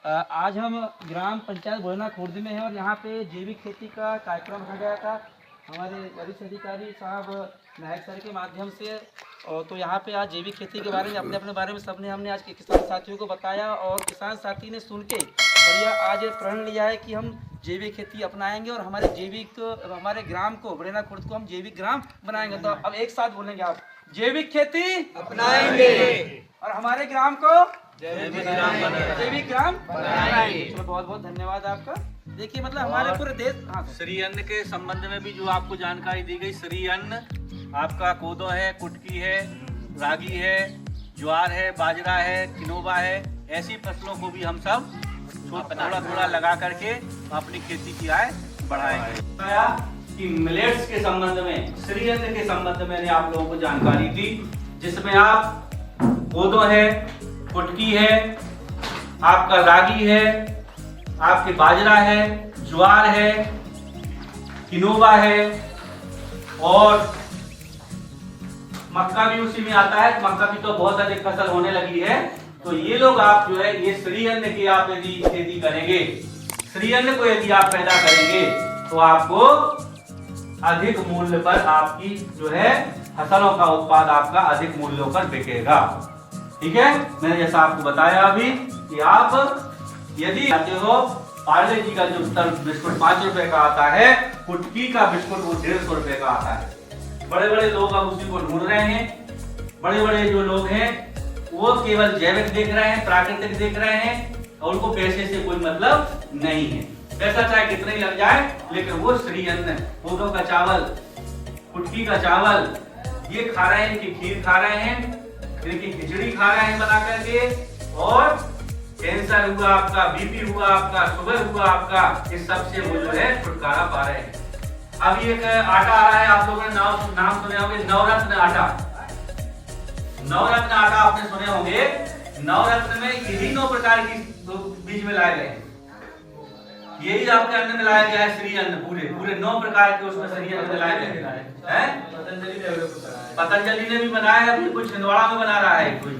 आज हम ग्राम पंचायत भोजना खुर्द में हैं और यहाँ पे जैविक खेती का कार्यक्रम रखा गया था हमारे वरिष्ठ अधिकारी साहब नायक सर के माध्यम से। और तो यहाँ पे आज जैविक खेती के बारे में अपने अपने बारे में सबने हमने आज के किसान साथियों को बताया और किसान साथी ने सुन के बढ़िया आज प्रण लिया है कि हम जैविक खेती अपनाएंगे और हमारे ग्राम को भोजना खुर्द को हम जैविक ग्राम बनाएंगे। तो अब एक साथ बोलेंगे आप, जैविक खेती अपनाएंगे और हमारे ग्राम को जैविक ग्राम बनाएंगे। चलो बहुत बहुत धन्यवाद आपका। देखिए मतलब हमारे पूरे देश। हाँ श्री अन्न के संबंध में भी जो आपको जानकारी दी गई, श्री अन्न आपका कोदो है, कुटकी है, रागी है, ज्वार है, बाजरा है, किनोवा है, ऐसी फसलों को भी हम सब थोड़ा थोड़ा लगा करके अपनी खेती की आय बढ़ाएंगे। कि मिलेट्स के संबंध में, श्री अन्न के संबंध में मैंने आप लोगों को जानकारी दी, जिसमें आप कोदो है, कुटकी है, आपका रागी है, आपके बाजरा है, ज्वार है, किनोवा है और मक्का भी उसी में आता है। मक्का की तो बहुत अधिक फसल होने लगी है। तो ये लोग आप जो है ये श्री अन्न की आप यदि खेती करेंगे, श्री अन्न को यदि आप पैदा करेंगे तो आपको अधिक मूल्य पर आपकी जो है फसलों का उत्पाद आपका अधिक मूल्यों पर बिकेगा। ठीक है, मैंने जैसा आपको बताया अभी कि आप यदि चाहते हो पार्ले जी का जो बिस्कुट 5 रुपए का आता है, कुटकी का बिस्कुट वो 150 रुपए का आता है। बड़े बड़े लोग अब उसी को ढूंढ रहे हैं। बड़े बड़े जो लोग हैं वो केवल जैविक देख रहे हैं, प्राकृतिक देख रहे हैं और उनको पैसे से कोई मतलब नहीं है। पैसा चाहे कितना ही लग जाए, लेकिन वो श्री अन्न, कोदो का चावल, कुटकी का चावल ये खा रहे हैं, इनकी खीर खा रहे हैं, इनकी खिचड़ी खा रहे हैं बना करके। और कैंसर हुआ आपका, बीपी हुआ आपका, शुगर हुआ आपका, इस सब से वो जो है छुटकारा पा रहे हैं। अब एक आटा आ रहा है, आप लोगों ने नाम सुने होंगे, नवरत्न आटा। नवरत्न आटा आपने सुने होंगे। नवरत्न में यही 9 प्रकार की बीज मिलाए गए हैं। यही आपके अन्न में लाया गया है, श्री अन्न पूरे 9 प्रकार के उसमें श्री अन्न मिलाए गए हैं। पतंजलि ने भी बनाया है, कोई छिंदवाड़ा में बना रहा है, कोई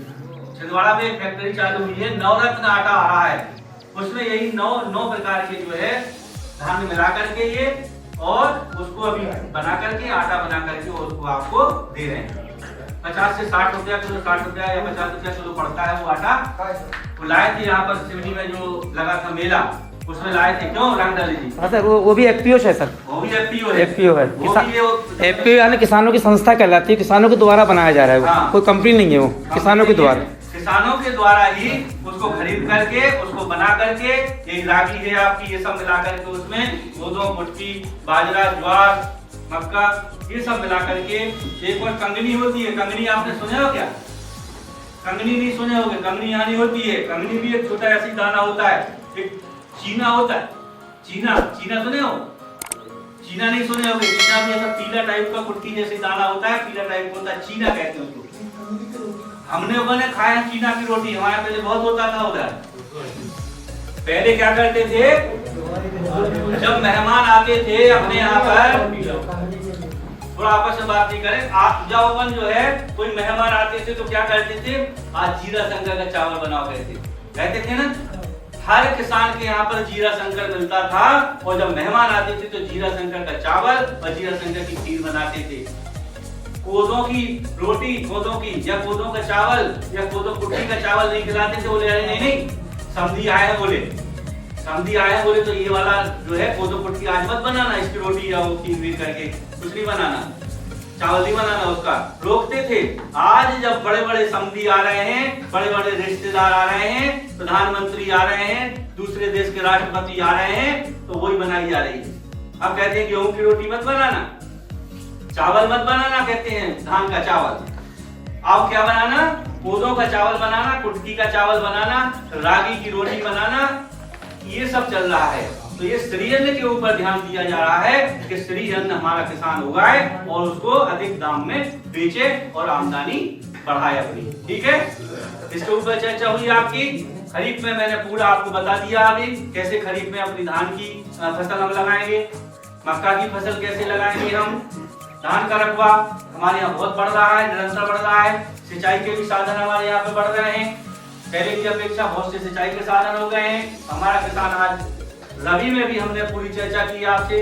छिंदवाड़ा में एक फैक्ट्री चालू हुई है, नवरत्न आटा आ रहा है। उसमें यही 9 प्रकार के जो है धान मिला करके ये और उसको अभी बना करके आटा बना करके उसको आपको दे रहे हैं। 50 से 60 रुपया किलो, 60 रुपया या 50 रुपया किलो पड़ता है वो आटा। वो लाए थे यहाँ पर सिवनी में जो लगा था मेला, उसमें लाए थे। क्यों रंग डाली जी? हाँ सर, वो भी एफपीओ है सर। वो भी एफपीओ है। एफपीओ यानी किसानों की संस्था कहलाती है, किसानों के द्वारा बनाया जा रहा है। हाँ। कोई कंपनी नहीं है, वो किसानों के द्वारा, किसानों के द्वारा ही उसको खरीद करके उसको बना करके, एक रागी है आपकी, ये सब मिला करके उसमें कोदो, कुटकी, बाजरा, ज्वार, मक्का ये सब मिला करके। एक और कंगनी होती है, कंगनी आपने सुने हो क्या? कंगनी नहीं सुने होगे, कंगनी यहाँ नहीं होती है। कंगनी भी एक छोटा ऐसी दाना होता है, एक चीना होता है। चीना सुने हो? चीना नहीं सुने होगे। चीना भी ऐसा पीला टाइप का कुटकी जैसे दाना होता है, पीला टाइप होता है, चीना कहते हैं उसको। हमने बने खाया चीना की रोटी, हमारे पहले बहुत होता था उधर। पहले क्या करते थे, जब मेहमान आते थे अपने यहाँ पर, थोड़ा आपस में बात नहीं करें, आप जब अपन जो है कोई मेहमान आते थे तो क्या करते थे, आज जीरा शंकर का चावल बनाओ कहते थे ना। हर किसान के यहाँ पर जीरा शंकर मिलता था और जब मेहमान आते थे तो जीरा शंकर का चावल और जीरा शंकर की खीर बनाते थे। कोदों की रोटी, कोदों की या कोदों का चावल या कोदो कुटकी का चावल नहीं खिलाते थे। बोले अरे नहीं, समधी आए हैं, बोले तो ये वाला जो है कोदो कुटकी आज मत बनाना, इसकी रोटी या वो खीर करके कुछ नहीं बनाना, चावल नहीं बनाना, उसका रोकते थे। आज जब बड़े बड़े समधी आ रहे हैं, बड़े बड़े रिश्तेदार आ रहे हैं, प्रधानमंत्री आ रहे हैं, दूसरे देश के राष्ट्रपति आ रहे हैं, तो वही बनाई जा रही है। अब कहते हैं गेहूं की रोटी मत बनाना, चावल मत बनाना, कहते हैं धान का चावल। अब क्या बनाना, कोदो का चावल बनाना, कुटकी का चावल बनाना, रागी की रोटी बनाना, ये सब चल रहा है। तो ये श्री अन्न के ऊपर ध्यान दिया जा रहा है कि श्री अन्न हमारा किसान उगाए और उसको अधिक दाम में बेचे और आमदनी बढ़ाए अपनी। ठीक है, इसके ऊपर चर्चा हुई आपकी। खरीफ में मैंने पूरा आपको बता दिया अभी, कैसे खरीफ में अपनी धान की फसल हम लगाएंगे, मक्का की फसल कैसे लगाएंगे हम। धान का रकबा हमारे यहाँ बहुत बढ़ रहा है, निरंतर बढ़ रहा है। सिंचाई के भी साधन हमारे यहाँ पे बढ़ रहे हैं। पहले की अपेक्षा बहुत से सिंचाई के साधन हो गए हैं। हमारा किसान आज रबी में भी हमने पूरी चर्चा की आपसे,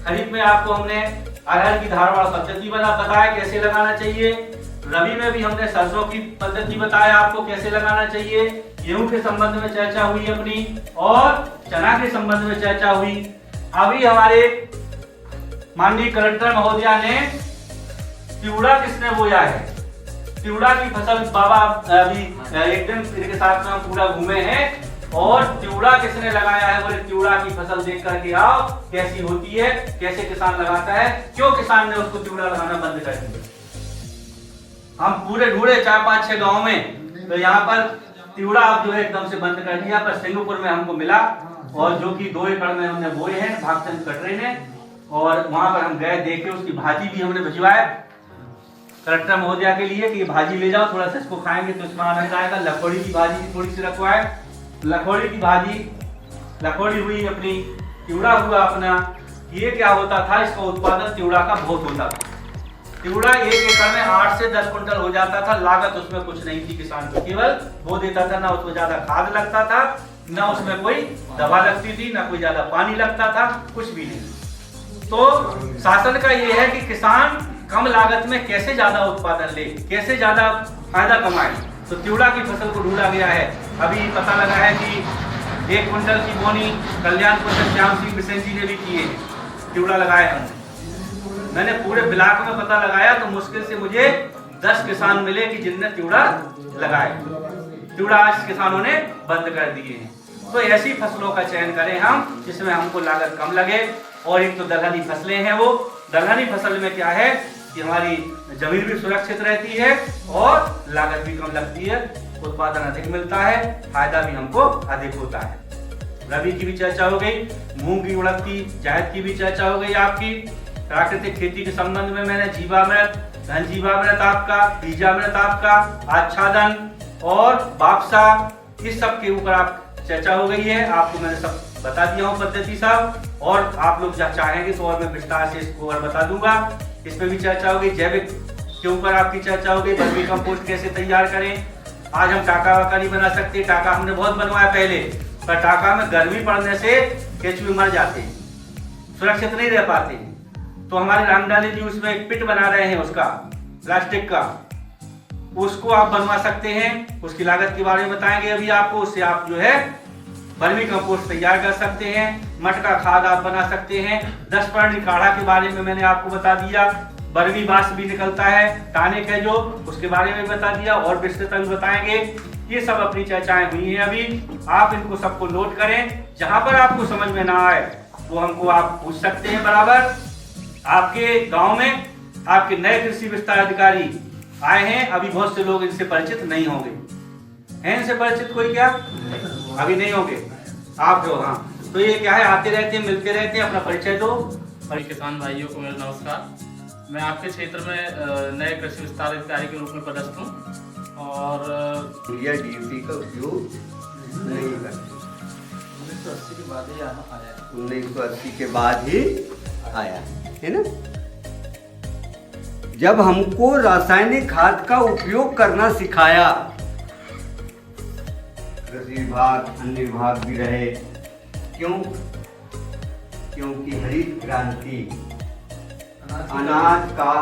खरीफ में आपको हमने अरहर की धारवाड़ पद्धति बताया कैसे लगाना चाहिए, रबी में भी हमने सरसों की पद्धति बताया आपको कैसे लगाना चाहिए, गेहूं के संबंध में चर्चा हुई अपनी, और चना के संबंध में चर्चा हुई। अभी हमारे माननीय कलेक्टर महोदया ने तिवड़ा किसने बोया है, तिवड़ा की फसल बाबा अभी एक दिन इनके साथ में हम पूरा घूमे हैं, और तिवड़ा किसने लगाया है, बोले तिवड़ा की फसल देख करके आओ कैसी होती है, कैसे किसान लगाता है, क्यों किसान ने उसको तिवड़ा लगाना बंद कर दिया। हम पूरे ढूंढे 4-5-6 गांव में, तो यहाँ पर तिवड़ा अब जो है एकदम से बंद कर दिया। पर सिंगापुर में हमको मिला, और जो कि 2 एकड़ में हमने बोए हैं भागचंद कटरे ने, और वहां पर हम गए देखे, उसकी भाजी भी हमने भिजवाया कलेक्टर महोदया के लिए कि ये भाजी ले जाओ, थोड़ा सा इसको खाएंगे तो इसमें आनंद आएगा। लखोड़ी की भाजी भी थोड़ी सी रखवाए, लखोड़ी की भाजी, लखोड़ी हुई अपनी, तिवड़ा हुआ अपना। ये क्या होता था, इसका उत्पादन तिवड़ा का बहुत होता था। तिवड़ा 1 एकड़ में 8 से 10 कुंटल हो जाता था। लागत उसमें कुछ नहीं थी किसान को, केवल वो देता था, ना उसमें ज्यादा खाद लगता था, ना उसमें कोई दवा लगती थी, ना कोई ज्यादा पानी लगता था, कुछ भी नहीं। तो शासन का ये है कि किसान कम लागत में कैसे ज्यादा उत्पादन ले, कैसे ज्यादा फायदा कमाए। तो तिवड़ा की फसल को ढूंढा गया है। अभी पता लगा है कि 1 कुंटल की बोनी कल्याणपुर से श्याम सिंह बिसेन जी ने भी किए हैं, तिवड़ा लगाए हमने। मैंने पूरे ब्लॉक में पता लगाया तो मुश्किल से मुझे 10 किसान मिले कि जिनने तिवड़ा लगाए। तिवड़ा आज किसानों ने बंद कर दिए हैं। तो ऐसी फसलों का चयन करें हम जिसमें हमको लागत कम लगे। और एक तो दलहनी फसलें हैं, वो दलहनी फसल में क्या है कि हमारी जमीन भी सुरक्षित रहती है और लागत भी कम लगती है, उत्पादन अधिक मिलता है, फायदा भी हमको अधिक होता है। रबी की भी चर्चा हो गई, मूंग की, उड़द की, जायद की भी चर्चा हो गई आपकी। प्राकृतिक खेती के संबंध में मैंने जीवामृत, धन जीवामृत आपका, बीजामृत आपका, आच्छादन और बापसा, इस सब के ऊपर आप चर्चा हो गई है। आपको मैंने सब बता दिया हूँ पद्धति सब, और आप लोग चाहेंगे तो और मैं विस्तार से इसको और बता दूंगा। इसमें भी चर्चा हो गई, जैविक के ऊपर आपकी चर्चा हो गई, वर्मी कंपोस्ट कैसे तैयार करें। आज हम टाका वाका नहीं बना सकते, टाका हमने बहुत बनवाया पहले, पर टाका में गर्मी पड़ने से केंचुए मर जाते हैं, सुरक्षित नहीं रह पाते। तो हमारे रामडाली जी उसमें एक पिट बना रहे हैं उसका, प्लास्टिक का, उसको आप बनवा सकते हैं। उसकी लागत के बारे में बताएंगे अभी आपको। उससे आप जो है वर्मी कंपोस्ट तैयार कर सकते हैं, मटका खाद आप बना सकते हैं। 10 पर्णी काढ़ा के बारे में मैंने आपको बता दिया। बरवी बांस भी निकलता है, टानिक है जो, उसके बारे में बता दिया, और विस्तृत भी बताएंगे। ये सब अपनी चर्चाएं हुई हैं अभी। आप इनको सबको नोट करें, जहां पर आपको समझ में ना आए वो हमको आप पूछ सकते हैं बराबर। आपके गांव में आपके नए कृषि विस्तार अधिकारी आए हैं, अभी बहुत से लोग इनसे परिचित नहीं होंगे। हैं इनसे परिचित कोई क्या? अभी नहीं होंगे आप जो, हाँ। तो ये क्या है, आते रहते हैं, मिलते रहते हैं, अपना परिचय दो। सभी किसान भाइयों को मेरा नमस्कार। मैं आपके क्षेत्र में नए कृषि विस्तार अधिकारी के रूप में पदस्थ हूँ, और यूरिया डीएपी का उपयोग नहीं करते। 1980 के बाद ही आया, 1980 के बाद ही आया है ना। जब हमको रासायनिक खाद का उपयोग करना सिखाया, कृषि विभाग, अन्य विभाग भी रहे, क्यों? क्योंकि हरित क्रांति अनाज का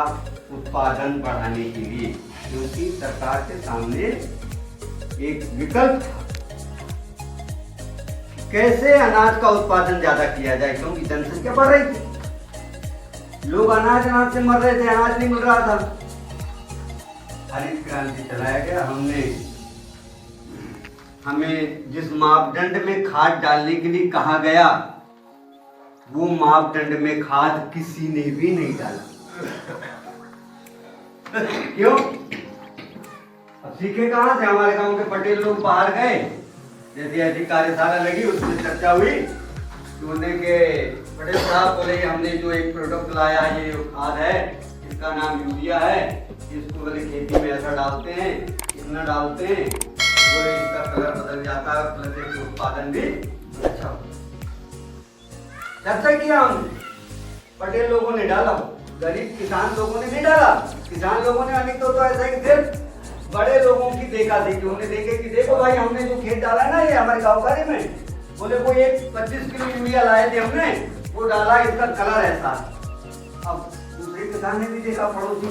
उत्पादन बढ़ाने के लिए, क्योंकि सरकार के सामने एक विकल्प था, कैसे अनाज का उत्पादन ज्यादा किया जाए, क्योंकि जनसंख्या बढ़ रही थी, लोग अनाज से मर रहे थे, अनाज नहीं मिल रहा था। हरित क्रांति चलाया गया, हमें जिस मापदंड में खाद डालने के लिए कहा गया, वो मापदंड में खाद किसी ने भी नहीं डाला। क्यों? अब सीखे कहां से? हमारे गांव के पटेल लोग बाहर गए, जैसी ऐसी कार्यशाला लगी, उसमें चर्चा हुई, बोलने के पटेल साहब बोले हमने जो एक प्रोडक्ट लाया, ये खाद है, इसका नाम यूरिया है, इसको बोले खेती में ऐसा डालते हैं, इतना डालते हैं, बोले इसका कलर बदल जाता है, प्लस एक उत्पादन भी अच्छा होता है। चर्चा किया हमने, पटेल लोगों ने डाला, गरीब किसान लोगों ने नहीं डाला। किसान लोगों ने अधिक तो ऐसा ही सिर्फ बड़े लोगों की देखा देखी, उन्हें देखे कि देखो भाई हमने जो खेत डाला है ना ये हमारे गाँव का में, बोले वो एक 25 किलो यूरिया लाए थे हमने, वो डाला, इसका कलर ऐसा। अब दूसरे किसान ने भी देखा, पड़ोसी,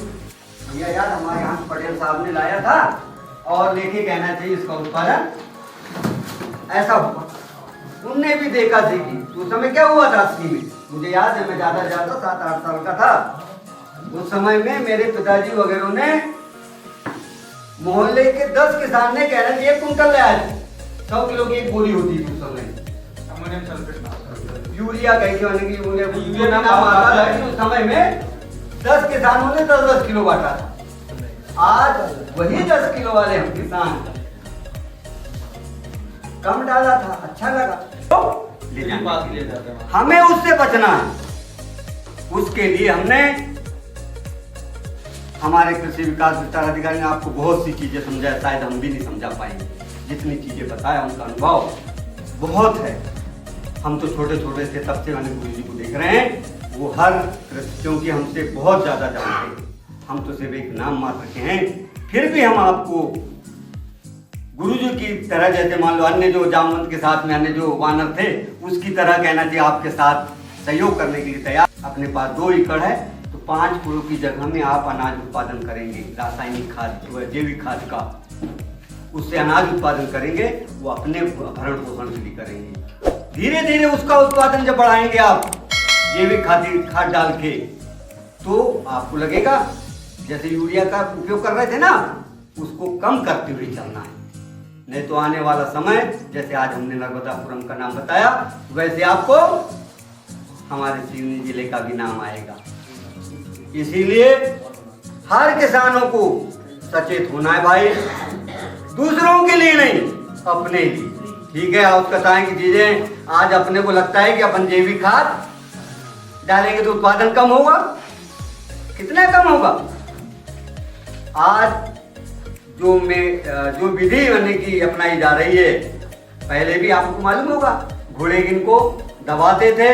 भैया यार हमारे यहाँ पटेल साहब ने लाया था और लेके कहना चाहिए इसका उत्पादन ऐसा हुआ। उनने भी देखा देखी। तो उस समय क्या हुआ था 80 में, मुझे याद है, मैं ज्यादा 7-8 साल का था। उस समय में मेरे पिताजी वगैरह ने मोहल्ले के 10 किसान ने कहना चाहिए 1 कुंटल ले आए, 100 किलो की एक बोरी होती थी उस समय। अमोनियम सल्फेट यूरिया कहीं यूरिया नाम आता था, लेकिन उस समय में 10 किसानों ने 10-10 किलो बांटा था। आज वही 10 किलो वाले हम किसान कम डाला था, अच्छा लगा तो ले जाते। हमें उससे बचना है। उसके लिए हमने, हमारे कृषि विकास विस्तार अधिकारी ने आपको बहुत सी चीजें समझाया, शायद हम भी नहीं समझा पाएंगे। जितनी चीजें बताया उनका अनुभव बहुत है। हम तो छोटे छोटे से तब से मैंने गुरु जी को देख रहे हैं, वो हर क्योंकि हमसे बहुत ज्यादा जानते हैं, हम तो सिर्फ एक नाम मात्र के हैं, फिर भी हम आपको गुरुजी की तरह, जैसे मान लो अन्य जो जामवंत के साथ में अन्य जो वानर थे उसकी तरह कहना चाहिए, आपके साथ सहयोग करने के लिए तैयार। अपने पास 2 एकड़ है तो 5 किलो की जगह में आप अनाज उत्पादन करेंगे, रासायनिक खाद, जैविक खाद का, उससे अनाज उत्पादन करेंगे, वो अपने भरण पोषण के लिए करेंगे। धीरे धीरे उसका उत्पादन जब बढ़ाएंगे आप जैविक खाद डाल के, तो आपको लगेगा जैसे यूरिया का उपयोग कर रहे थे ना, उसको कम करते हुए चलना है। नहीं तो आने वाला समय, जैसे आज हमने नर्मदापुरम का नाम बताया, वैसे आपको हमारे सिवनी जिले का भी नाम आएगा। इसीलिए हर किसानों को सचेत होना है भाई, दूसरों के लिए नहीं, अपने लिए। ठीक है, औषधताएं की चीजें आज अपने को लगता है कि अपन जैविक खाद डालेंगे तो उत्पादन कम होगा, कितना कम होगा। आज जो विधि बनने की अपनाई जा रही है, पहले भी आपको मालूम होगा, घोड़े इनको दबाते थे,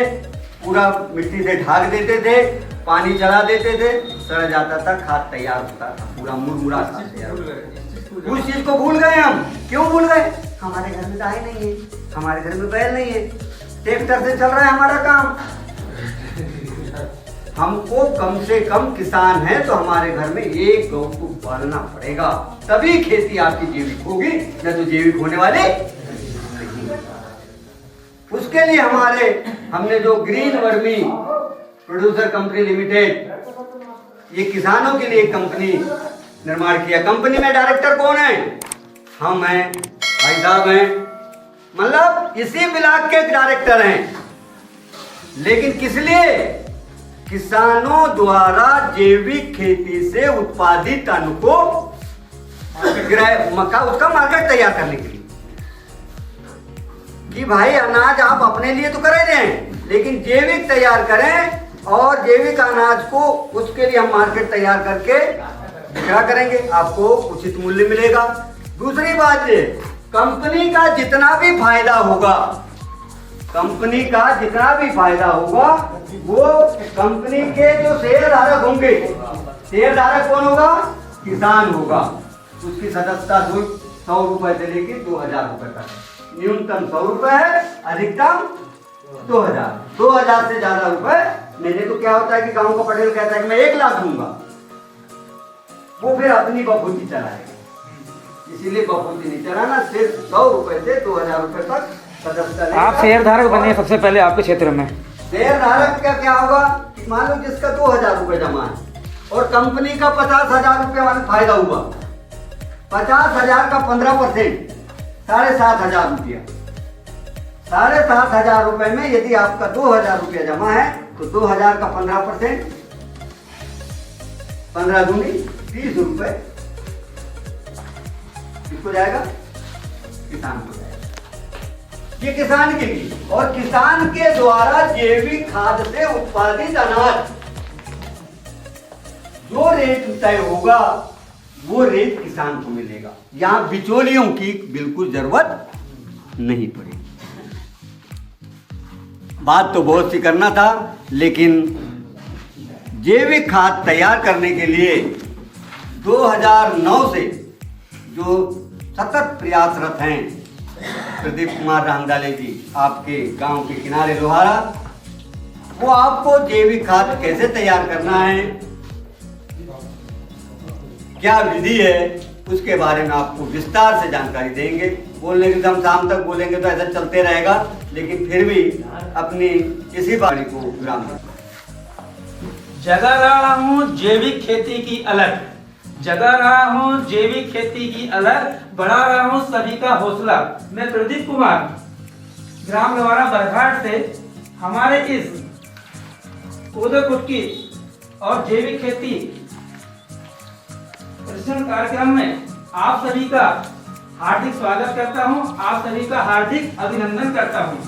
पूरा मिट्टी से ढाक देते थे, पानी चला देते थे, सड़ जाता था, खाद तैयार होता था, पूरा मुरमुरा खाद तैयार होता था। उस चीज को भूल गए हम। क्यों भूल गए? हमारे घर में गाय नहीं है, हमारे घर में बैल नहीं है, ट्रैक्टर से चल रहा है हमारा काम। हमको कम से कम किसान है तो हमारे घर में एक गौ को पालना पड़ेगा, तभी खेती आपकी जैविक होगी, न तो जैविक होने वाले नहीं। उसके लिए हमने जो green vermi producer company limited, ये किसानों के लिए एक कंपनी निर्माण किया। कंपनी में डायरेक्टर कौन है? हम हैं, भाई साहब हैं, मतलब इसी ब्लॉक के डायरेक्टर हैं। लेकिन किस लिए? किसानों द्वारा जैविक खेती से उत्पादित अन्न को उसका मार्केट तैयार करने के लिए, कि भाई अनाज आप अपने लिए तो कर रहे हैं, लेकिन जैविक तैयार करें और जैविक अनाज को, उसके लिए हम मार्केट तैयार करके क्या करेंगे, आपको उचित मूल्य मिलेगा। दूसरी बात ये, कंपनी का जितना भी फायदा होगा, कंपनी का जितना भी फायदा होगा, वो कंपनी के जो शेयर धारक होंगे, शेयर धारक कौन होगा? किसान होगा। उसकी सदस्यता शुल्क 100 रुपए से लेकर 2000 रुपए तक, न्यूनतम 100 रुपए है, अधिकतम 2000 से ज्यादा रुपए नहीं। तो क्या होता है कि गांव का पटेल कहता है कि मैं 1 लाख दूंगा, वो फिर अपनी बफूती चलाएगा। इसीलिए बफूती नहीं चलाना, सिर्फ 100 रुपए से 2000 रुपए तक सदस्यता। आप शेयर धारक बने सबसे पहले आपके क्षेत्र में। शेयर धारक का क्या होगा? मान लो जिसका 2000 रुपए जमा है और कंपनी का 50,000 रुपए वाला फायदा हुआ, 50,000 का 15% 7,500 रुपया, 7,500 रुपए में यदि आपका 2,000 रुपया जमा है तो 2,000 का 15%, 15 दूनी 30 रुपए किसको जाएगा? किसान को जाएगा। ये किसान के लिए, और किसान के द्वारा जैविक खाद से उत्पादित अनाज जो रेट तय होगा वो रेट किसान को मिलेगा। यहां बिचौलियों की बिल्कुल जरूरत नहीं पड़ेगी। बात तो बहुत सी करना था, लेकिन जैविक खाद तैयार करने के लिए 2009 से जो सतत प्रयासरत हैं, प्रदीप कुमार रामडाले जी आपके गांव के किनारे लोहारा, वो आपको जैविक खाद कैसे तैयार करना है, क्या विधि है, उसके बारे में आपको विस्तार से जानकारी देंगे। बोलने के हम शाम तक बोलेंगे तो ऐसा चलते रहेगा, लेकिन फिर भी अपनी इसी बारी को विराम जगा रहा हूँ जैविक खेती की अलग, जगा रहा हूँ जैविक खेती की अलग, बढ़ा रहा हूँ सभी का हौसला। मैं प्रदीप कुमार ग्राम लोहारा बरघाट से हमारे इस पौधे कुटकी और जैविक खेती प्रशिक्षण कार्यक्रम में आप सभी का हार्दिक स्वागत करता हूं, आप सभी का हार्दिक अभिनंदन करता हूं।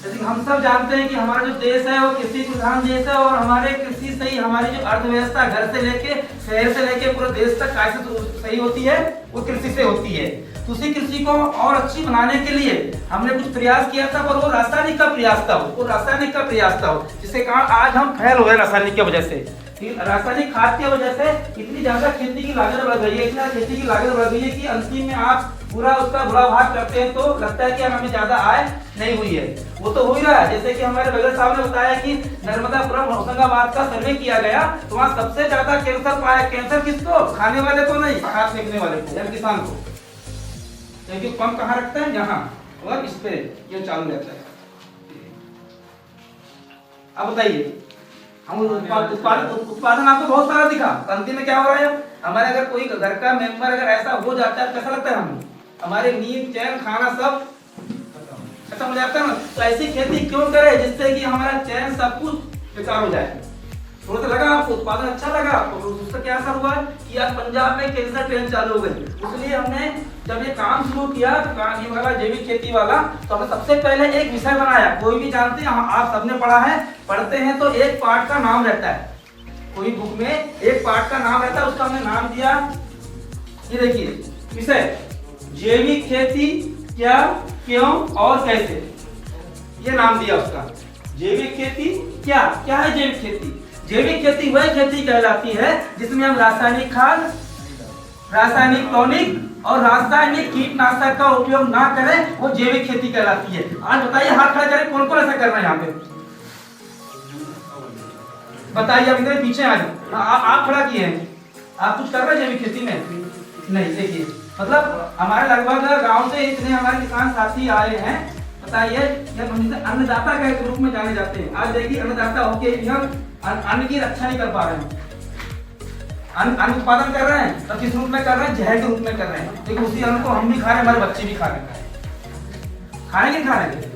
जैसे हम सब जानते हैं कि हमारा जो देश है वो कृषि प्रधान देश है और हमारे कृषि से ही हमारी जो अर्थव्यवस्था घर से लेके शहर से लेके पूरे देश तक कैसे सही होती है, वो कृषि से होती है। तो उसी कृषि को और अच्छी बनाने के लिए हमने कुछ प्रयास किया था, पर वो रासायनिक का प्रयास था, जिसके कारण आज हम फेल हो गए रासायनिक की वजह से। रासायनिक खाद की वजह से इतनी ज्यादा खेती की लागत बढ़ गई है, इतना खेती की लागत बढ़ गई है कि अंतिम में आप पूरा उसका बुरा भाग करते हैं तो लगता है कि हमें ज्यादा आय नहीं हुई है। वो तो हो ही रहा है। जैसे कि हमारे बगल साहब ने बताया कि नर्मदापुरम होशंगाबाद का सर्वे किया गया तो वहाँ सबसे ज्यादा कैंसर पाया। कैंसर किसको? खाने वाले को नहीं, खाद फेंकने वाले को, यानी किसान को। क्योंकि पंप कहाँ रखते हैं? यहाँ, और इस पे ये चालू रहता है। अब बताइए, हम उत्पादन आपको बहुत सारा दिखा, अंतिम में क्या हो रहा है? हमारे अगर कोई घर का मेंबर अगर ऐसा हो जाता है, कैसा लगता है हमें? हमारे नींद, चैन, खाना सब खत्म हो जाता है ना। तो ऐसी खेती क्यों करे जिससे कि हमारा चैन सब कुछ बेकार हो जाए? थोड़ा सा लगा आपको उत्पादन अच्छा लगा, तो उसका क्या असर हुआ कि आज पंजाब में कैंसर ट्रेन चालू हो गई। इसलिए हमने जब ये काम शुरू किया तो ये वाला जैविक खेती वाला, तो हमने सबसे पहले एक विषय बनाया। कोई भी जानते हैं, आप सबने पढ़ा है, पढ़ते हैं तो एक पार्ट का नाम रहता है, कोई बुक में एक पार्ट का नाम रहता है, उसका हमने नाम दिया, ये देखिए विषय, जैविक खेती क्या, क्यों और कैसे, ये नाम दिया उसका। जैविक खेती क्या है? जैविक खेती, जैविक खेती वह खेती कहलाती है जिसमें हम रासायनिक खाद, रासायनिक टॉनिक और रासायनिक कीटनाशक का उपयोग ना करें, वो जैविक खेती कहलाती है। आज बताइए, हाथ खड़ा करें, कौन कौन ऐसा कर रहा है यहाँ पे? बताइए, अब इधर पीछे आ जाओ। आप खड़ा किए हैं, आप कुछ कर रहे हैं जैविक खेती में? नहीं। देखिए, मतलब हमारे लगभग गांव से इतने हमारे किसान साथी आए हैं। बताइए, हम अन्नदाता के रूप में जाने जाते हैं। आज देखिए, अन्नदाता होके भी हम अन्न की रक्षा नहीं कर पा रहे हैं। अन्न उत्पादन कर रहे हैं तो किस रूप में कर रहे हैं? जहर के रूप में कर रहे हैं। लेकिन उसी अन्न को हम भी खा रहे हैं, हमारे बच्चे भी खा रहे हैं। खाने के खाने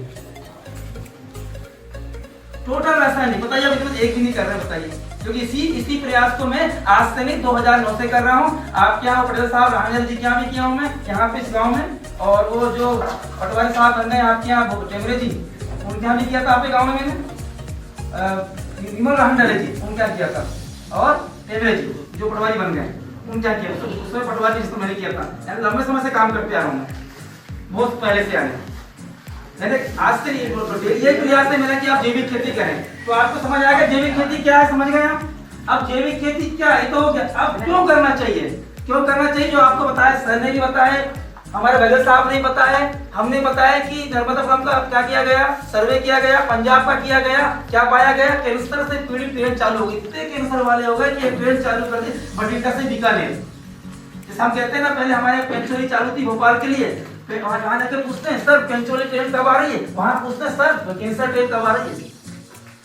टोटल रासायनिक। बताइए, अभी एक भी नहीं कर रहे हैं। बताइए, क्योंकि इसी प्रयास को मैं आज से नहीं 2009 से कर रहा हूँ। आपके यहाँ पटेल साहब रामजल जी के यहाँ भी किया हूँ मैं, यहाँ पे इस गाँव में, और वो जो पटवारी साहब बन गए आपके यहाँ टेमरे जी, उनके यहाँ भी किया था आपके गाँव में मैंने। विमल रामडाले जी, उनके यहाँ किया था, और टेमरे जी जो पटवारी बन गए, उनके यहाँ किया था। उसमें पटवारी जिसको मैंने किया था। लंबे समय से काम करते आ रहा हूँ मैं, बहुत पहले से आने। आज से ये प्रयास है मेरा कि आप जैविक खेती करें, तो आपको समझ आएगा जैविक खेती क्या है। समझ गए आप? अब जैविक खेती क्या है तो हो गया। अब क्यों करना चाहिए? क्यों करना चाहिए? जो आपको बताया, सर ने भी बताया, हमारे बगल साहब ने बताया, हमने बताया कि नर्मदापुरम का क्या किया गया, सर्वे किया गया, पंजाब का किया गया, क्या पाया गया? कैंसर से पीड़ित ट्रेन चालू हो गई। इतने कैंसर वाले हो गए कि ट्रेन चालू कर दी बठिंडा से बीकानेर। जैसे हम कहते हैं ना, पहले हमारे पेंचोली चालू थी भोपाल के लिए, वहां जाकर पूछते हैं सर पेंचोली ट्रेन कब आ रही है, वहां पूछते हैं सर कैंसर ट्रेन कब आ रही है,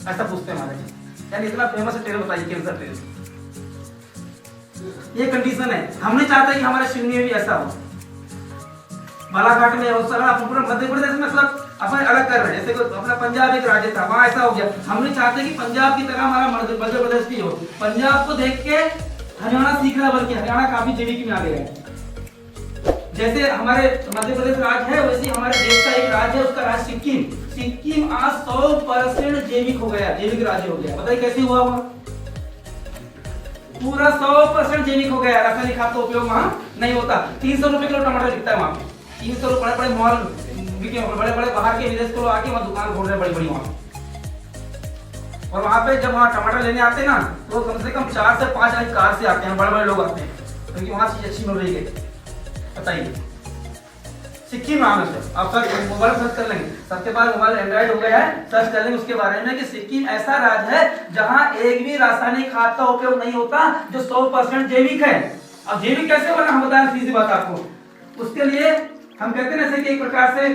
ऐसा पूछते हैं हमारे। यानी इतना फेमस ट्रेन, बताइए, कैंसर ट्रेन। ये कंडीशन है। हम नहीं चाहते कि हमारे शिवनी में भी ऐसा हो। बालाघाट में हो, मध्य प्रदेश में मतलब अपन अलग कर रहे हैं। जैसे अपना पंजाब एक राज्य था, वहां ऐसा हो गया। हम नहीं चाहते कि पंजाब की तरह हमारा मध्य प्रदेश भी हो। पंजाब को देख के हरियाणा सीख रहा, बल्कि हरियाणा काफी जैविक में आ गया है। जैसे हमारे मध्य प्रदेश राज्य है, वैसे हमारे देश का एक राज्य है, उसका राज्य सिक्किम। सिक्किम आज 100% जैविक हो गया, जैविक राज्य हो गया। बताइए कैसे हुआ? पूरा 100% जैविक हो गया। रासायनिक खाद का उपयोग वहां नहीं होता। 300 रुपए किलो टमाटर बिकता है वहां पे। 300 रुपए, बड़े मॉल, बड़े बड़े बाहर के विदेश को आके वहां दुकान खोल रहे हैं, बड़ी बड़ी वहां। और वहां पे जब वहां टमाटर लेने आते हैं ना, तो कम से कम 4 से 5 कार से आते हैं, बड़े बड़े लोग आते हैं, क्योंकि वहां चीज अच्छी मिल रही है। बताइए, सिक्किम नाम है। आप सर मोबाइल सर्च कर लेंगे, सबके पास मोबाइल एंड्रॉइड हो गया है, सर्च कर लेंगे उसके बारे में कि सिक्किम ऐसा राज्य है जहां एक भी रासायनिक खाद का उपयोग नहीं होता, जो 100% जैविक है। अब जैविक कैसे बना हम बताएं सीधी बात आपको। उसके लिए हम कहते हैं जैसे कि एक प्रकार से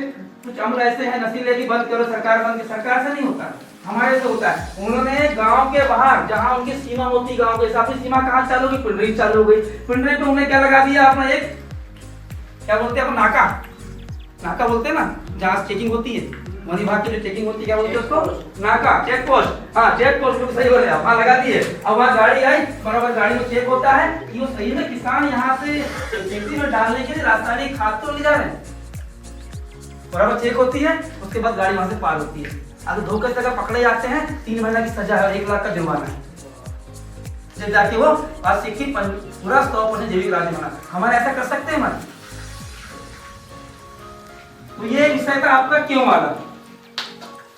कुछ अमल ऐसे हैं नशीले की बंद करो, सरकार बंद की, सरकार से नहीं होता, हमारे से होता है। उन्होंने गांव के बाहर जहां उनकी सीमा होती, गांव के हिसाब से सीमा कहां चालू होगी, पिंडरी चालू हो गई। पिंडरी पे उन्होंने क्या लगा दिया अपना एक, क्या बोलते हैं अपन, नाका, नाका बोलते हैं ना, जहां चेकिंग होती है, वन विभाग की जो चेकिंग होती है, क्या बोलते हैं उसको, नाका, चेक पोस्ट। हाँ, चेक पोस्ट को सही बोले, वहां लगा दिए। अब वहां गाड़ी आई, बराबर गाड़ी में चेक होता है कि वो सही में किसान यहाँ से खेती में डालने के लिए रासायनिक खाद तो ले जा रहे हैं, बराबर चेक होती है। उसके बाद गाड़ी वहां से पार होती है। अगर धोखे से अगर पकड़े जाते हैं 3 महीने की सजा है और 1 लाख का जुर्माना है, जब जाके वो आज सिक्किम पूरा 100% जैविक राज्य बना। हमारे ऐसा कर सकते हैं हमारे? तो ये विषय था आपका क्यों वाला,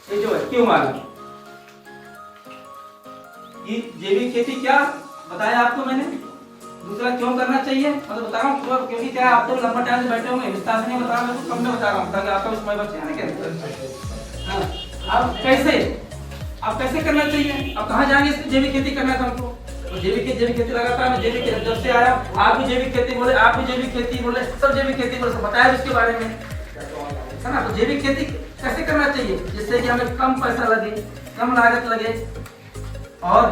ये जो है क्यों वाला, ये जैविक खेती क्या बताया आपको मैंने, दूसरा क्यों करना चाहिए मतलब बता रहा हूँ, क्योंकि क्या आप तो लंबा टाइम से बैठे होंगे, विस्तार से नहीं बता रहा, मैं कुछ कम में बता रहा हूँ ताकि आपका भी समय बचे, है ना क्या। हाँ, अब कैसे करना चाहिए, अब कहाँ जाएंगे इसकी जैविक खेती करना था हमको, तो जैविक खेती लगातार मैं जैविक खेती जब से आया, आप भी जैविक खेती बोले, आप भी जैविक खेती बोले, सब जैविक खेती बोले, सब बताया इसके बारे में, है ना। तो जैविक खेती कैसे करना चाहिए जिससे कि हमें कम पैसा लगे, कम लागत लगे और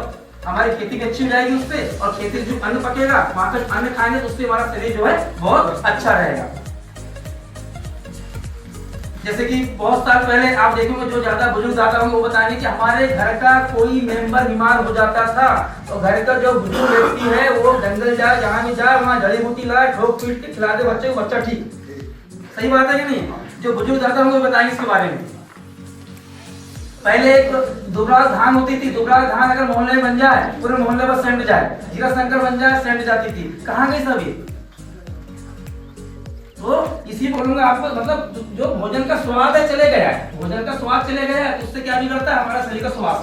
हमारी खेती भी अच्छी हो जाएगी उससे, और खेती जो अन्न पकेगा, वहां का अन्न खाएंगे तो उससे हमारा शरीर जो है बहुत अच्छा रहेगा। जैसे कि बहुत साल पहले आप देखोगे जो ज्यादा बुजुर्ग दादा होंगे वो बताएंगे कि हमारे घर का कोई मेंबर बीमार हो जाता था तो घर का जो बुजुर्ग व्यक्ति है वो जंगल जाए, जहां भी जाए वहां जड़ी बूटी लाए, ठोक पीट के खिला दे बच्चे को, बच्चा ठीक। सही बात है कि नहीं? जो बुजुर्ग दादा होंगे बताएंगे इसके बारे में। पहले एक दुबराज धान होती थी, दुबराज धान अगर मोहल्ले में बन जाए पूरे मोहल्ले पर सेंट जाए, जीरा शंकर बन जाए सेंट जाती थी, कहाँ गई सभी? तो इसी बोलूंगा आपको, मतलब जो भोजन का स्वाद है चले गया है, भोजन का स्वाद चले गया है, उससे क्या बिगड़ता है हमारा शरीर का स्वाद।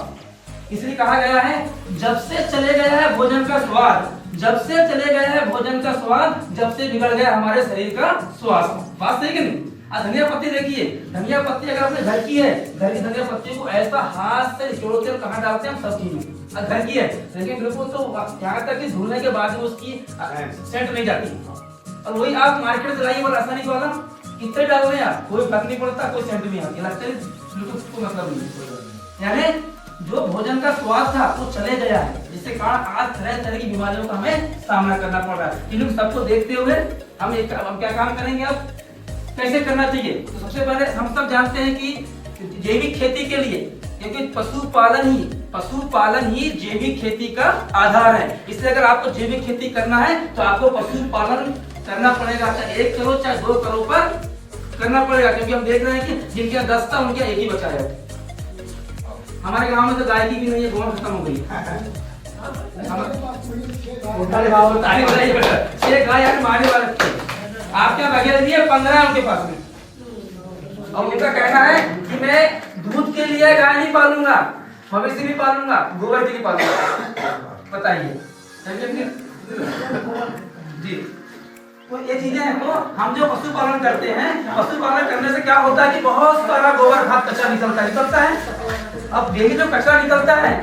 इसलिए कहा गया है जब से चले गया है भोजन का स्वाद, जब से चले गया है भोजन का स्वाद, जब से बिगड़ गया हमारे शरीर का स्वास्थ्य। बात सही कि नहीं? धनिया पत्ती देखिए, धनिया पत्ती अगर अपने घर की है, घर की धनिया पत्ती को ऐसा हाथ से निचोड़ते हैं, कहाँ डालते हैं हम सब्जी में, घर की है लेकिन बिल्कुल तो यहाँ तक कि धुलने के बाद में उसकी सेंट नहीं जाती। और वही आप मार्केट से लाइए वो रासायनिक वाला, कितने डाल रहे हैं आप, कोई फर्क नहीं पड़ता, कोई सेंट नहीं आती, लगता है बिल्कुल कोई मतलब नहीं। यानी जो भोजन का स्वाद था वो चले गया है, जिससे कारण आज तरह तरह की बीमारियों का हमें सामना करना पड़ रहा है। इन सबको देखते हुए हम क्या काम करेंगे, अब कैसे करना चाहिए। तो सबसे पहले हम सब जानते हैं कि जैविक खेती के लिए, क्योंकि पशुपालन ही जैविक खेती का आधार है, इसलिए अगर आपको जैविक खेती करना है तो आपको पशुपालन करना पड़ेगा, चाहे 1 करोड़ चाहे 2 करोड़ पर करना पड़ेगा। क्योंकि हम देख रहे हैं कि जिनके 10 था उनके 1 ही बचा है। हमारे गांव में तो गाय की भी नहीं है, गौ खत्म हो गई। 6 गाय मारने वाले आप क्या बगैर दिए 15 उनके पास में, और उनका कहना है कि मैं दूध के लिए गाय नहीं पालूंगा, मवेशी भी पालूंगा, गोबर की भी पालूंगा। बताइए जी। तो ये चीजें हैं। तो हम जो पशुपालन करते हैं, पशुपालन करने से क्या होता है कि बहुत सारा गोबर खाद कचरा निकलता है। अब यही जो कचरा निकलता है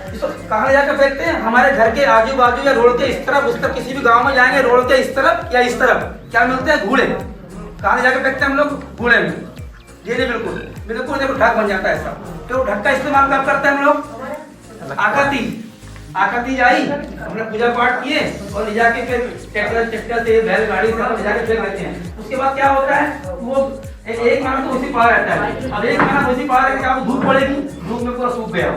इसको कहाँ जाकर फेंकते हैं? हमारे घर के आजू बाजू या रोड के इस तरफ उस तरफ, किसी भी गांव में जाएंगे रोड के इस तरफ या इस तरफ क्या मिलते हैं? कूड़े। कहाँ जाकर फेंकते हैं हम लोग? कूड़े में। ये नहीं, बिल्कुल बिल्कुल देखो ढक बन जाता है ऐसा। तो ढक का इस्तेमाल कब करते हैं हम लोग? आखती आई, हमने पूजा पाठ किए और ले जाके फिर ट्रैक्टर से बैलगाड़ी से ले जाके फेंक देते हैं। उसके बाद क्या होता है, वो 1 महीना तो उसी पड़ा रहता है। अब 1 महीना उसी पड़ा रहता है, धूप पड़ेगी, धूप में पूरा सूख गया,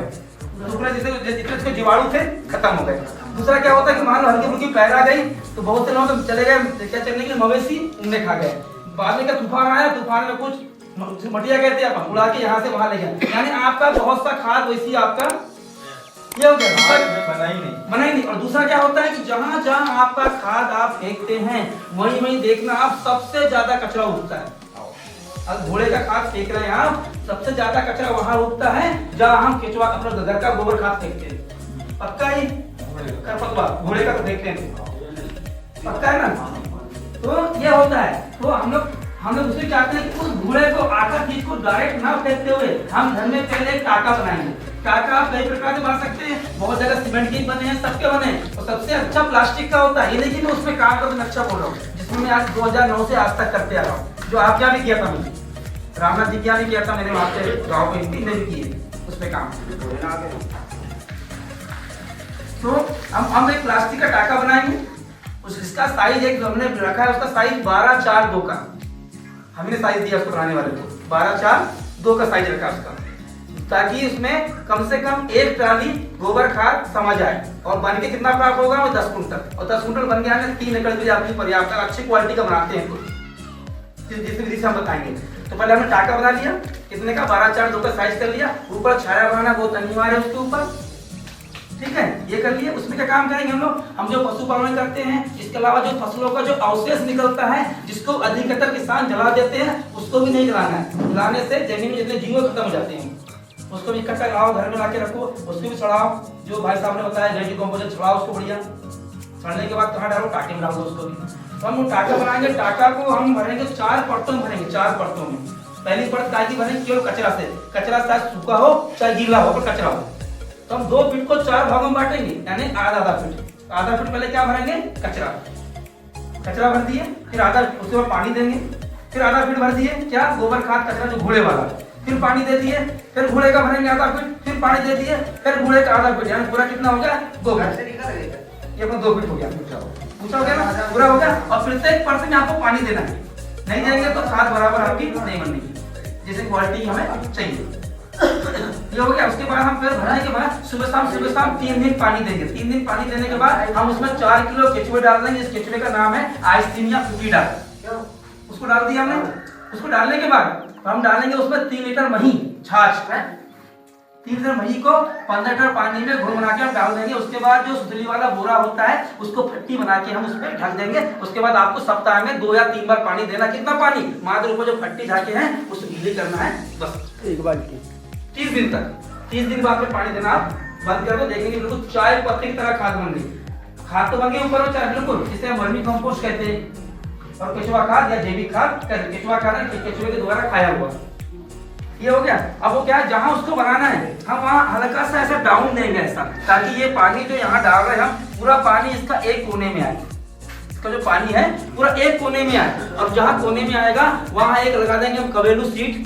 जितने उसके जीवाणु थे खत्म हो गए। दूसरा क्या होता है कि मान लो हल्की फुल्की पैर आ गई तो बहुत से लोग तो चले गए, क्या चलने के लिए मवेशी उनने खा गए। बाद में क्या तूफान आया, तूफान में कुछ मटिया कहते हैं अपन, उड़ा के यहाँ से वहां ले गए। यानी आपका बहुत सा खाद वैसी आपका ये हो गया, बना ही नहीं। और दूसरा क्या होता है कि जहां जहां आपका खाद आप फेंकते हैं वहीं वहीं देखना आप सबसे ज्यादा कचरा उगता है। अब घोड़े का खाद फेंक रहे हैं आप, सबसे ज्यादा कचरा वहां उगता है जहां हम केचुआ अपना घर का गोबर खाद फेंकते हैं। पक्का ही खरपतवार घोड़े का तो फेंकते हैं, पक्का है ना? तो ये होता है। तो हम लोग दूसरी चाहते हैं कि उस धूड़े को आटा चीज को डायरेक्ट ना फेंकते हुए हम घर में पहले एक टाका बनाएंगे। टाका आप कई प्रकार से बना सकते हैं, बहुत जगह सीमेंट के बने हैं, सबके बने हैं, और सबसे अच्छा प्लास्टिक का होता है। ये नहीं कि मैं उसमें काम करके अच्छा बोल रहा हूँ, जिसमें मैं आज 2009 से आज तक करते आ रहा हूँ, जो आप क्या भी किया था, मुझे रामनाथ जी क्या भी किया था, मेरे वहाँ पे गाँव में भी किए उसमें काम। तो हम एक प्लास्टिक का टाका बनाएंगे, उसका साइज एक हमने रखा है, उसका साइज 12x4 का हमने साइज दिया उसको बनाने वाले को, 12x2 का साइज रखा उसका, ताकि उसमें कम से कम 1 ट्राली गोबर खाद समा जाए। और बन के कितना प्राप्त होगा, वो 10 कुंटल, और 10 कुंटल बन गया है 3 एकड़ के लिए आपकी पर्याप्त, अच्छी क्वालिटी का बनाते हैं जिस विधि से हम बताएंगे। तो पहले हमने टाका बना लिया, कितने का, 12x2 का साइज कर लिया, ऊपर छाया बनाना बहुत अनिवार्य है उसके ऊपर, ठीक है, ये कर लिए। उसमें क्या काम करेंगे हम लोग, हम जो पशुपालन करते हैं, इसके अलावा जो फसलों का जो अवशेष निकलता है, जिसको अधिकतर किसान जला देते हैं, उसको भी नहीं जलाना है। जलाने से जमीन में जितने जीव खत्म हो जाते हैं, उसको भी इकट्ठा कराओ, घर में लाके रखो, उसको भी छड़ाओ, जो भाई साहब ने बताया वर्मी कंपोस्ट छड़ाओ उसको बढ़िया। छड़ने के बाद कहाँ डालो, टाके में डाल दो उसको भी। तो हम टाका बनाएंगे, टाका को हम भरेंगे 4 परतों में भरेंगे, 4 परतों में। पहली परत काय की भरेंगे, केवल कचरा से, कचरा चाहे सूखा हो चाहे गीला हो, पर कचरा हो। तो हम 2 फीट को 4 भागों में बांटेंगे, यानी आधा फीट। आधा फीट पहले क्या भरेंगे, कचरा भर दिए, फिर आधा उसके बाद पानी देंगे, फिर आधा फीट भर दिए क्या, गोबर खाद कचरा जो घोड़े वाला, फिर पानी दे दिए, फिर घोड़े का भरेंगे आधा फीट, फिर पानी दे दिए, फिर घोड़े का आधा फीट, यानी पूरा कितना हो गया, 2 फीट। ये अपना 2 फीट हो गया, पूछा हो गया ना, पूरा हो गया। और प्रत्येक परत में आपको पानी देना है, नहीं देंगे तो खाद बराबर आपकी नहीं बनेगी, जैसे क्वालिटी हमें चाहिए। ये हो गया। उसके बाद हम फिर भराने के बाद सुबह शाम 3 दिन पानी देंगे। 3 दिन पानी देने के बाद हम उसमें 4 किलो केचुए डाल देंगे। इस केचुए का नाम है आइसटीनिया फुकीडा, उसको डाल दिया हमने। उसको डालने के बाद हम डालेंगे उसमें 3 लीटर मही छाछ, 3 लीटर मही को 15 लीटर पानी में घोल बना के हम डाल देंगे। उसके बाद जो सुतली वाला बोरा होता है, उसको फट्टी बना के हम उस पर ढक देंगे। उसके बाद आपको सप्ताह में 2 या 3 बार पानी देना। कितना पानी, मात्र ऊपर जो फट्टी ढाके हैं उसे गीली करना है, बस एक बाल्टी 30 दिन तक। 30 दिन बाद में पानी देना आप बंद कर दो, देखेंगे बिल्कुल चाय पत्ती की तरह खाद बन गई। खाद तो बन गई ऊपर चाय बिल्कुल, जिसे हम वर्मी कंपोस्ट कहते हैं, और केचुआ खाद या जैविक खाद कहते हैं। केचुआ खाद है केचुए के द्वारा खाया हुआ, ये हो गया। अब वो क्या है, जहां उसको बनाना है हम वहां हल्का सा ऐसा डाउन देंगे ऐसा, ताकि ये पानी जो यहाँ डाल रहे हैं हम, पूरा पानी इसका एक कोने में आए। इसका जो पानी है पूरा एक कोने में आए, और जहाँ कोने में आएगा वहां एक लगा देंगे हम कवेलू सीट,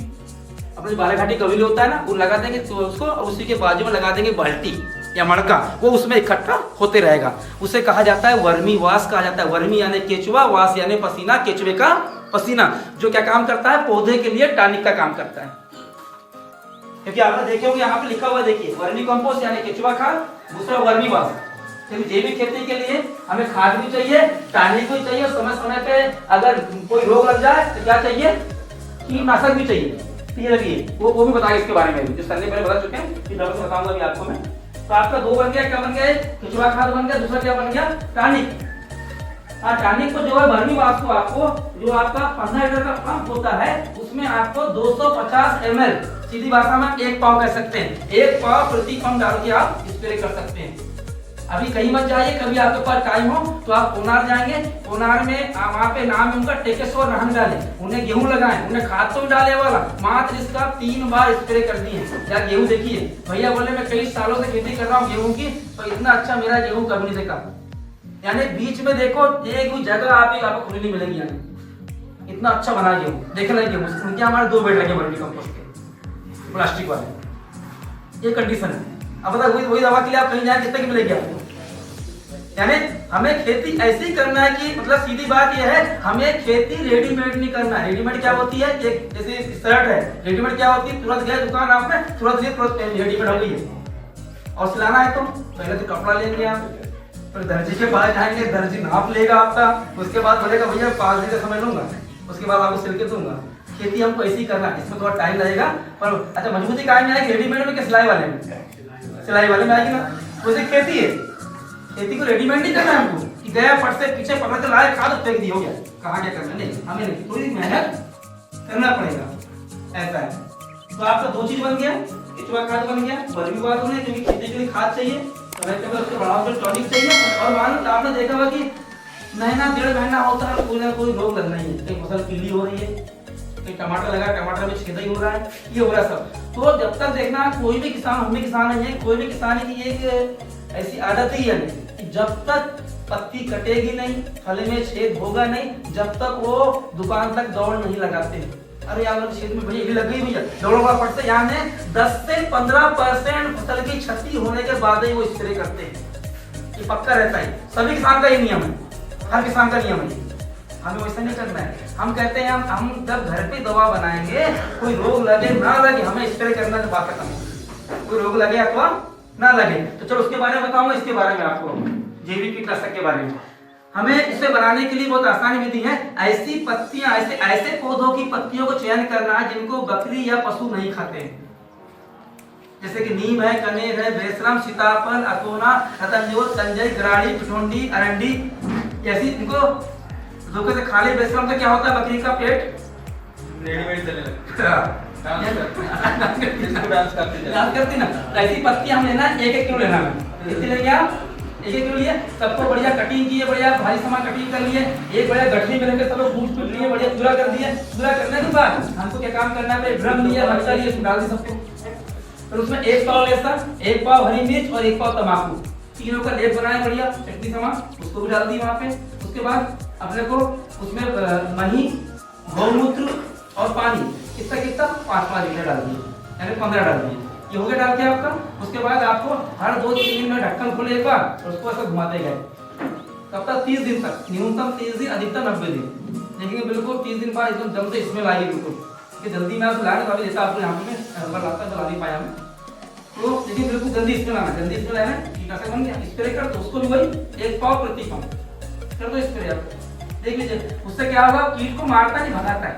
अपने बालाघाटी कवेलू होता है ना, वो लगा देंगे तो उसको, उसी के बाजू में लगा देंगे बाल्टी या मड़का, वो उसमें इकट्ठा होते रहेगा। उसे कहा जाता है वर्मी वाश कहा जाता है। वर्मी यानी केचुआ, वाश यानी पसीना, केचुए का पसीना, जो क्या काम करता है, पौधे के लिए टॉनिक का काम करता है। क्योंकि आपने देखे होंगे यहाँ पे लिखा हुआ, देखिए वर्मी कंपोस्ट यानी केचुआ खाद, दूसरा वर्मी वाश। क्योंकि जैविक खेती के लिए हमें खाद भी चाहिए, टॉनिक भी चाहिए, समय समय पे अगर कोई रोग लग जाए तो क्या चाहिए, कीटनाशक भी चाहिए। ये लगिए वो भी बताएंगे इसके बारे में भी, जो सर ने पहले बता चुके हैं, फिर डॉक्टर से बताऊंगा भी आपको मैं। तो आपका 2 बन गया, क्या बन गया, केचुआ खाद बन गया, दूसरा क्या बन गया, टॉनिक। टॉनिक को जो है वर्मी वाश को आपको, जो आपका 15 लीटर का पंप होता है, उसमें आपको 250 ml, सीधी भाषा में 1 पाव कह सकते हैं, 1 पाव प्रति पंप डाल के आप स्प्रे कर सकते हैं। अभी कहीं मत जाइए, कभी आपके पास टाइम हो तो आप कोनार जाएंगे, कोनार में वहाँ पे नाम है उनका टेकेश्वर रहन डाले, उन्हें गेहूं लगाएं, उन्हें खाद तो डाले वाला, मात्र इसका 3 बार स्प्रे कर दिए। या गेहूं देखिए, भैया बोले मैं कई सालों से खेती कर रहा हूँ गेहूं की, तो इतना अच्छा मेरा गेहूं कभी नहीं देखा। यानी बीच में देखो एक भी जगह आपको खुली नहीं मिलेगी, यानी इतना अच्छा बना गेहूं, देख लें गेहूं। उनके हमारे 2 बेड लगे वर्मी कंपोस्ट के, प्लास्टिक वाले, ये कंडीशन है। अब बता वही दवा के लिए आप कहीं जाए कितने की मिलेगी आपको। यानी हमें खेती ऐसी करना है कि, मतलब सीधी बात यह है, हमें खेती रेडीमेड नहीं करना है। रेडीमेड क्या होती है, एक जैसे शर्ट है, रेडीमेड क्या होती है, तुरंत गए दुकान आपने, तुरंत रेडीमेड हो गई है। और सिलाना है तो पहले तो कपड़ा लेंगे आप, फिर दर्जी के पास जाएंगे, दर्जी नाप लेगा आपका, उसके बाद बोलेगा भैया 5 दिन का समय लूंगा, उसके बाद आपको सिल के दूंगा। खेती हमको ऐसी करना है, इसमें थोड़ा टाइम लगेगा, पर अच्छा मजबूती काय में आएगी, रेडीमेड में क्या सिलाई वाले में, सिलाई वाले में आएगी ना। वैसे खेती है, खेती को रेडीमेड नहीं करना है हमको, कि गया फट से पीछे पकड़ के लाए, खाद फेंक दिया, हो गया, कहाँ क्या करना, नहीं हमें नहीं, थोड़ी मेहनत करना पड़ेगा, ऐसा है। तो आपका 2 चीज बन गया, केचुआ खाद बन गया, वर्मी वाश बन गया, क्योंकि खेती के लिए खाद चाहिए, उसके बढ़ाव पर टॉनिक चाहिए। और मान लो आपने देखा होगा कि महीना 1.5 महीना होता है कोई ना कोई रोग लगना ही है। कहीं फसल पीली हो रही है, कहीं टमाटर लगा, टमाटर में छेदा ही हो रहा है, ये हो रहा है सब। तो जब तक देखना कोई भी किसान, हम भी किसान है, कोई भी किसान की एक ऐसी आदत ही है कि जब तक पत्ती कटेगी नहीं, फल में छेद होगा नहीं, जब तक वो दुकान तक दौड़ नहीं लगाते। अरे यार छेद में भैया लग गई भैया, दौड़ोगा पड़ से, यहाँ में 10 से 15% फसल की क्षति होने के बाद ही वो स्प्रे करते हैं। ये पक्का रहता है, सभी किसान का ये नियम है, हर किसान का नियम है। हमें वैसा नहीं करना है। हम कहते हैं हम जब घर पे दवा बनाएंगे, कोई रोग लगे ना लगे, हमें स्प्रे करना है, बात खत्म। कोई रोग लगे अथवा ना लगे, तो चलो उसके बारे में बताऊंगा, इसके बारे में आपको जैविक कीटनाशक के बारे में। हमें इसे बनाने के लिए बहुत आसान विधि है। ऐसी पत्तियां, ऐसे पौधों की पत्तियों को चयन करना है जिनको बकरी या पशु नहीं खाते हैं। जैसे कि नीम है, कनेर है, बेसरम, सीताफल, अकोना, रतनजोत, संजय, गराड़ी, पिठोंडी, अरंडी, ऐसी इनको धोखे से खा ले। बेसरम से क्या होता है, बकरी का पेट रेडीमेड चलने लगता डांस करती ना। ऐसी पत्तियां हम लेना 1-1 किलो लेना है। कितनी लेंगे आप? 1-1 किलो लिए, सबको बढ़िया कटिंग किए, बढ़िया भारी सामान कटिंग कर लिए, एक बढ़िया गठरी में लेकर सब फूट फूट लिए, बढ़िया पूरा कर दिए। पूरा करने के बाद हमको क्या काम करना है, ड्रम लिया, मक्का लिए, उसमें डाल दी सबको। फिर उसमें 1 पाव लहसुन, 1 पाव हरी मिर्च और 1 पाव तम्बाकू, तीनों का लेप बनाए बढ़िया चटनी सामान, उसको भी डाल दी वहाँ पे। उसके बाद अपने को उसमें मही, गौमूत्र और पानी कितना 5-5 लीटर डाल दिए, यानी 15 डाल दिए। ये हो गया डाल के आपका। उसके बाद आपको हर 2-3 दिन में ढक्कन खोले एक बार और उसको ऐसा घुमाते गए। तब तक 30 दिन तक, न्यूनतम 30 दिन, अधिकतम 90 दिन। लेकिन बिल्कुल 30 दिन बाद एकदम जम से स्मेल आएगी बिल्कुल, कि जल्दी मैं आपको लाने वाली देता आपको यहाँ पे मैं लाता तो ला नहीं पाया मैं। तो लेकिन बिल्कुल गंदी स्मेल आना, गंदी स्मेल आना, कीटनाशक बन गया। स्प्रे कर दो उसको भी वही 1 पाव प्रति पंप कर दो स्प्रे आप। देख लीजिए उससे क्या होगा, कीट को मारता नहीं भगाता है,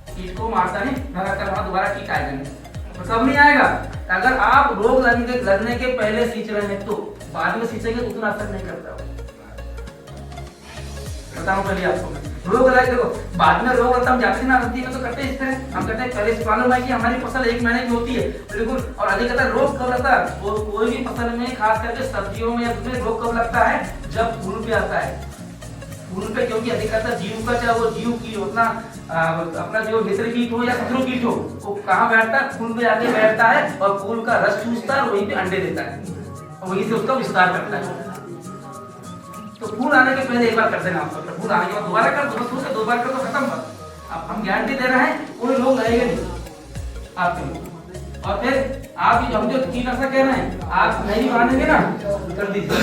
कीट को मारता नहीं भगाता, वहां दोबारा कीट आएगा नहीं। तो कब नहीं आएगा, अगर आप रोग लगने के पहले सींच रहे हैं, तो बाद में सींचेंगे तो उतना असर नहीं करता। बताऊं पहले आपको रोग लगे, देखो बाद में रोग लगता हम जाते ना नदी में तो करते इस तरह, हम कहते हैं पहले से मालूम है कि हमारी फसल 1 महीने की होती है बिल्कुल। और अधिकतर रोग कब लगता है, वो कोई भी फसल में, खास करके सब्जियों में, उसमें रोग कब लगता है, जब फूल पे आता है। फूल पे क्योंकि अधिकतर जीव का, चाहे वो जीव की अपना जो मित्र कीट हो या शत्रु कीट हो, वो कहाँ बैठता है, फूल पे आके बैठता है और फूल का रस चूसता है, वहीं पे अंडे देता है और वहीं से उसका विस्तार करता है। तो फूल आने के पहले एक बार कर देना आपको, फूल आने के बाद दोबारा कर दो, बस 2 बार कर दो, खत्म कर। अब हम गारंटी दे रहे हैं कोई रोग लगेगा नहीं आपके। और फिर आप हम जो कीटनाशक कह रहे हैं, आप नहीं मानेंगे ना, कर दीजिए,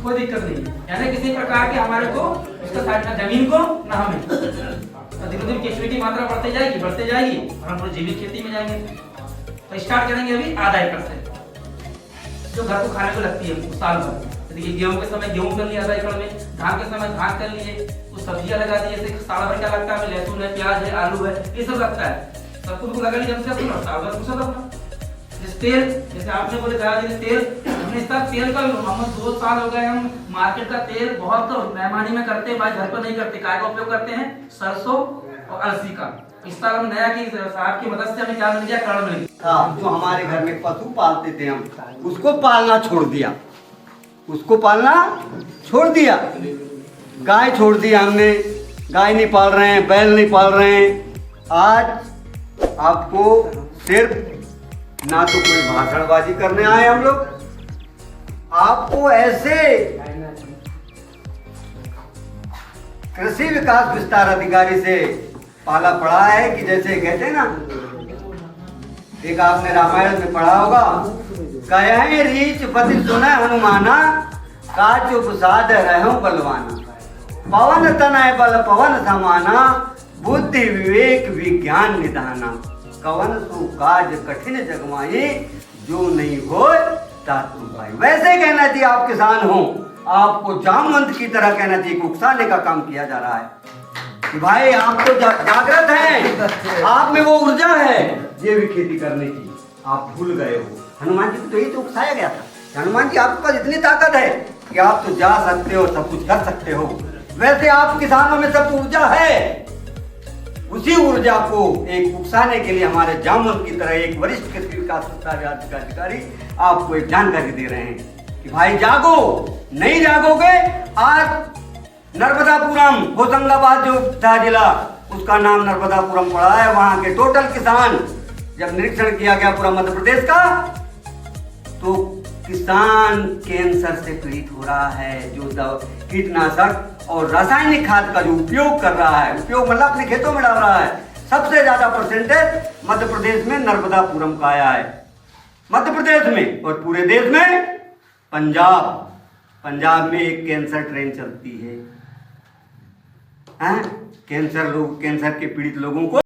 कोई दिक्कत नहीं। यानी किसी प्रकार के हमारे को इसका साइड ना जमीन को ना हमें, धीरे-धीरे केचुए की मात्रा बढ़ती जाएगी और हम पूरी जैविक खेती में जाएंगे। तो स्टार्ट करेंगे अभी आधा एकड़ से, जो घर को खाने को लगती है साल भर। देखिए गेहूं के समय गेहूं कर लिया आधा एकड़ में, धान के समय धान कर लिए, कुछ सब्जियां लगा दी, जैसे साल भर क्या लगता है, लहसुन है, प्याज है, आलू है, ये सब लगता है, सब कुछ लगा लिया साल भर कुछ लगता। तेल, जैसे आपने बोले जैसे तेल, हमने इसका तेल का हम 2 साल हो गए, हम मार्केट का तेल बहुत मेहमानी में करते हैं, भाई घर पर नहीं करते। काय का उपयोग करते हैं, सरसों और अलसी का। इस साल हम नया की साहब की मदद से हमें क्या मिल गया, कड़ मिल गया। जो हमारे घर में पशु पालते थे हम, उसको पालना छोड़ दिया, उसको पालना छोड़ दिया। गाय छोड़ दिया हमने, गाय नहीं पाल रहे हैं, बैल नहीं पाल रहे हैं। आज आपको सिर्फ ना तो कोई भाषणबाजी करने आए हम लोग, आपको ऐसे कृषि विकास विस्तार अधिकारी से पाला पड़ा है कि जैसे कहते हैं ना, एक आपने रामायण में पढ़ा होगा, कहे रीच पति सुना हनुमाना, काजो प्रसाद रहो बलवाना, पवन तनय बल पवन समाना, बुद्धि विवेक विज्ञान निधाना, कवन सो काज कठिन जगमाई, जो नहीं हो तातु भाई। वैसे कहना चाहिए आप किसान हो, आपको जामवंत की तरह कहना चाहिए, उकसाने का काम किया जा रहा है कि भाई आप तो जागृत हैं, आप में वो ऊर्जा है ये भी खेती करने की, आप भूल गए हो। हनुमान जी को तो यही तो उकसाया गया था, हनुमान जी आपके पास इतनी ताकत है कि आप तो जा सकते हो, सब कुछ कर सकते हो। वैसे आप किसानों में सब ऊर्जा है, उसी ऊर्जा को एक उकसाने के लिए हमारे जामुन की तरह एक वरिष्ठ कृषि विकास अधिकारी आपको एक जानकारी दे रहे हैं कि भाई जागो, नहीं जागोगे आज नर्मदापुरम होशंगाबाद जो था जिला, उसका नाम नर्मदापुरम पड़ा है। वहां के टोटल किसान, जब निरीक्षण किया गया पूरा मध्य प्रदेश का, तो किसान कैंसर से पीड़ित हो रहा है। जो कीटनाशक और रासायनिक खाद का जो उपयोग कर रहा है, उपयोग मतलब अपने खेतों में डाल रहा है, सबसे ज्यादा परसेंटेज मध्य प्रदेश में नर्मदापुरम का आया है। मध्य प्रदेश में और पूरे देश में पंजाब में एक कैंसर ट्रेन चलती है। कैंसर के पीड़ित लोगों को